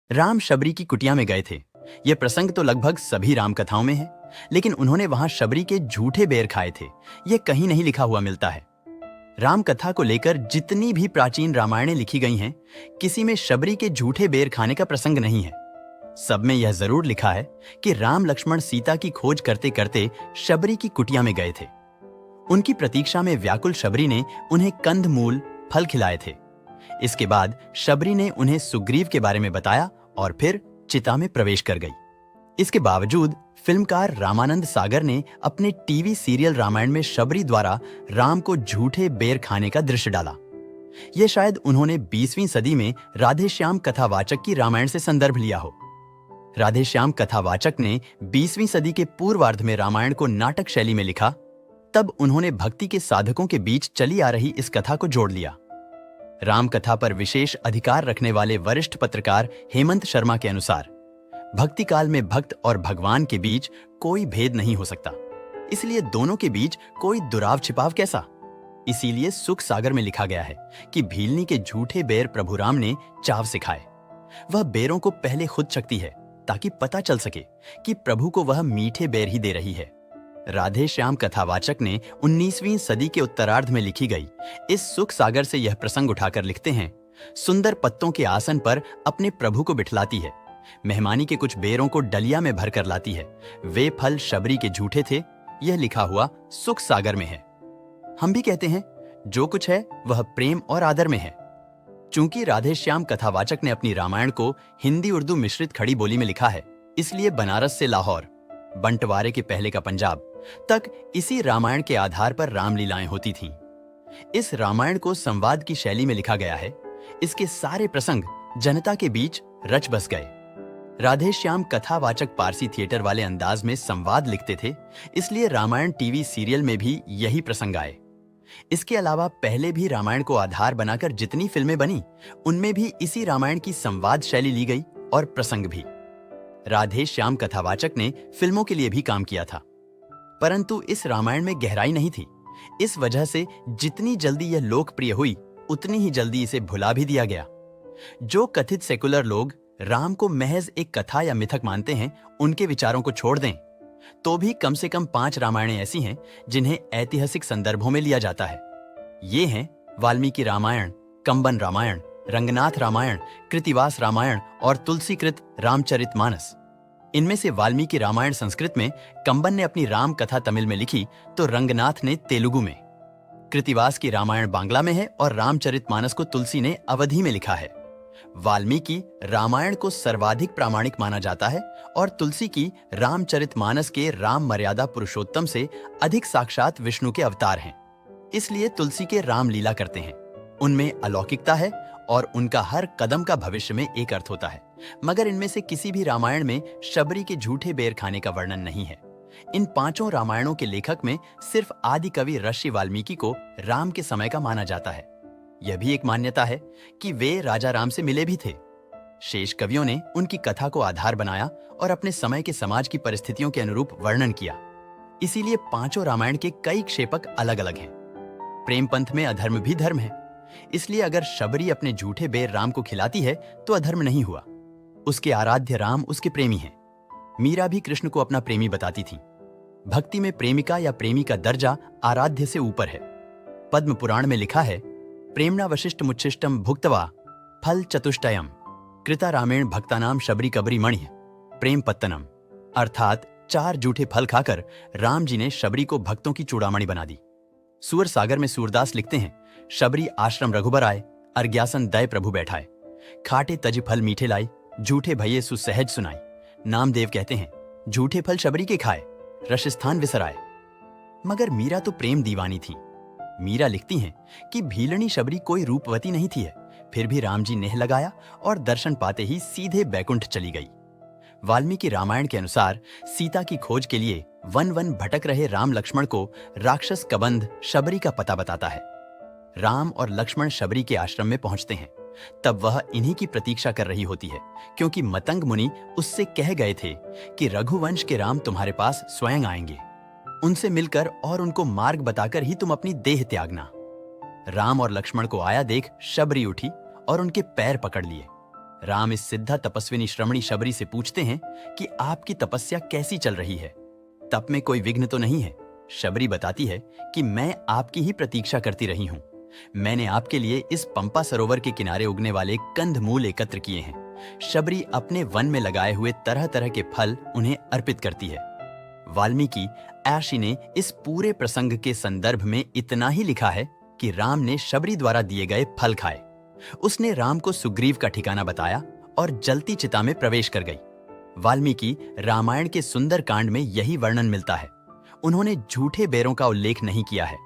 राम शबरी की कुटिया में गए थे। यह प्रसंग तो लगभग सभी राम कथाओं में है, लेकिन उन्होंने वहां शबरी के झूठे बेर खाए थे, यह कहीं नहीं लिखा हुआ मिलता है। राम कथा को लेकर जितनी भी प्राचीन रामायणें लिखी गई हैं, किसी में शबरी के झूठे बेर खाने का प्रसंग नहीं है। सब में यह जरूर लिखा है कि राम लक्ष्मण सीता की खोज करते करते शबरी की कुटिया में गए थे। उनकी प्रतीक्षा में व्याकुल शबरी ने उन्हें कंद मूल फल खिलाए थे। इसके बाद शबरी ने उन्हें सुग्रीव के बारे में बताया और फिर चिता में प्रवेश कर गई। इसके बावजूद फिल्मकार रामानंद सागर ने अपने टीवी सीरियल रामायण में शबरी द्वारा राम को झूठे बेर खाने का दृश्य डाला। यह शायद उन्होंने 20वीं सदी में राधेश्याम कथावाचक की रामायण से संदर्भ लिया हो। राधेश्याम कथावाचक ने 20वीं सदी के पूर्वार्ध में रामायण को नाटक शैली में लिखा, तब उन्होंने भक्ति के साधकों के बीच चली आ रही इस कथा को जोड़ लिया। राम कथा पर विशेष अधिकार रखने वाले वरिष्ठ पत्रकार हेमंत शर्मा के अनुसार भक्ति काल में भक्त और भगवान के बीच कोई भेद नहीं हो सकता, इसलिए दोनों के बीच कोई दुराव छिपाव कैसा। इसीलिए सुख सागर में लिखा गया है कि भीलनी के झूठे बेर प्रभु राम ने चाव से खाए। वह बेरों को पहले खुद चखती है ताकि पता चल सके कि प्रभु को वह मीठे बेर ही दे रही है। राधे श्याम कथावाचक ने 19वीं सदी के उत्तरार्ध में लिखी गई इस सुख सागर से यह प्रसंग उठाकर लिखते हैं, सुंदर पत्तों के आसन पर अपने प्रभु को बिठलाती है, मेहमानी के कुछ बेरों को डलिया में भरकर लाती है, वे फल शबरी के झूठे थे। यह लिखा हुआ सुख सागर में है। हम भी कहते हैं जो कुछ है वह प्रेम और आदर में है। चूंकि राधेश्याम कथावाचक ने अपनी रामायण को हिंदी उर्दू मिश्रित खड़ी बोली में लिखा है, इसलिए बनारस से लाहौर, बंटवारे के पहले का पंजाब तक इसी रामायण के आधार पर रामलीलाएं होती थीं। इस रामायण को संवाद की शैली में लिखा गया है। इसके सारे प्रसंग जनता के बीच रच बस गए। राधेश्याम कथावाचक पारसी थिएटर वाले अंदाज में संवाद लिखते थे, इसलिए रामायण टीवी सीरियल में भी यही प्रसंग आए। इसके अलावा पहले भी रामायण को आधार बनाकर जितनी फिल्में बनी, उनमें भी इसी रामायण की संवाद शैली ली गई और प्रसंग भी। राधेश्याम कथावाचक ने फिल्मों के लिए भी काम किया था, परंतु इस रामायण में गहराई नहीं थी। इस वजह से जितनी जल्दी यह लोकप्रिय हुई, उतनी ही जल्दी इसे भुला भी दिया गया। जो कथित सेकुलर लोग राम को महज एक कथा या मिथक मानते हैं, उनके विचारों को छोड़ दें, तो भी कम से कम 5 रामायणें ऐसी हैं जिन्हें ऐतिहासिक संदर्भों में लिया जाता है। ये हैं वाल्मीकि रामायण, कंबन रामायण, रंगनाथ रामायण, कृतिवास रामायण और तुलसीकृत रामचरितमानस। इनमें से वाल्मीकि रामायण संस्कृत में, कंबन ने अपनी राम कथा तमिल में लिखी तो रंगनाथ ने तेलुगु में। कृतिवास की रामायण बांग्ला में है और रामचरितमानस को तुलसी ने अवधी में लिखा है। वाल्मीकि रामायण को सर्वाधिक प्रामाणिक माना जाता है और तुलसी की रामचरितमानस के राम मर्यादा पुरुषोत्तम से अधिक साक्षात विष्णु के अवतार हैं। इसलिए तुलसी के रामलीला करते हैं। उनमें अलौकिकता है और उनका हर कदम का भविष्य में एक अर्थ होता है। मगर इनमें से किसी भी रामायण में शबरी के झूठे बेर खाने का वर्णन नहीं है। इन 5 रामायणों के लेखक में सिर्फ आदि कवि ऋषि वाल्मीकि को राम के समय का माना जाता है। यह भी एक मान्यता है कि वे राजा राम से मिले भी थे। शेष कवियों ने उनकी कथा को आधार बनाया और अपने समय के समाज की परिस्थितियों के अनुरूप वर्णन किया। इसीलिए 5 रामायण के कई क्षेपक अलग अलग हैं। प्रेम पंथ में अधर्म भी धर्म है, इसलिए अगर शबरी अपने झूठे बेर राम को खिलाती है तो अधर्म नहीं हुआ। उसके आराध्य राम उसके प्रेमी हैं। मीरा भी कृष्ण को अपना प्रेमी बताती थी। भक्ति में प्रेमिका या प्रेमी का दर्जा आराध्य से ऊपर है। पद्म पुराण में लिखा है, प्रेमणा वशिष्ठ मुच्छिष्टम भुक्तवा फल चतुष्टयम कृता रामेण भक्तानाम शबरी कबरी मणि प्रेम पत्तनम। अर्थात 4 झूठे फल खाकर राम जी ने शबरी को भक्तों की चूड़ामणि बना दी। सुअर सागर में सूरदास लिखते हैं, शबरी आश्रम रघुबर आए, अर्ग्यासन दय प्रभु बैठाए, खाटे तज फल मीठे लाई, झूठे भये सुसहज सुनाई। नामदेव कहते हैं, झूठे फल शबरी के खाए, रशस्थान विसराए। मगर मीरा तो प्रेम दीवानी थी। मीरा लिखती हैं कि भीलनी शबरी कोई रूपवती नहीं थी है, फिर भी राम जी नेह लगाया और दर्शन पाते ही सीधे बैकुंठ चली गई। वाल्मीकि रामायण के अनुसार सीता की खोज के लिए वन वन भटक रहे राम लक्ष्मण को राक्षस कबंध शबरी का पता बताता है। राम और लक्ष्मण शबरी के आश्रम में पहुंचते हैं। तब वह इन्हीं की प्रतीक्षा कर रही होती है, क्योंकि मतंग मुनि उससे कह गए थे कि रघुवंश के राम तुम्हारे पास स्वयं आएंगे। उनसे मिलकर और उनको मार्ग बताकर ही तुम अपनी देह त्यागना। राम और लक्ष्मण को आया देख शबरी उठी और उनके पैर पकड़ लिए। राम इस सिद्धा तपस्विनी श्रमणी शबरी से पूछते हैं कि आपकी तपस्या कैसी चल रही है, तप में कोई विघ्न तो नहीं है। शबरी बताती है कि मैं आपकी ही प्रतीक्षा करती रही हूं। मैंने आपके लिए इस पंपा सरोवर के किनारे उगने वाले कंदमूल एकत्र किए हैं। शबरी अपने वन में लगाए हुए तरह तरह के फल उन्हें अर्पित करती है। वाल्मीकि ऐशी ने इस पूरे प्रसंग के संदर्भ में इतना ही लिखा है कि राम ने शबरी द्वारा दिए गए फल खाए। उसने राम को सुग्रीव का ठिकाना बताया और जलती चिता में प्रवेश कर गई। वाल्मीकि रामायण के सुंदर कांड में यही वर्णन मिलता है। उन्होंने झूठे बेरों का उल्लेख नहीं किया है।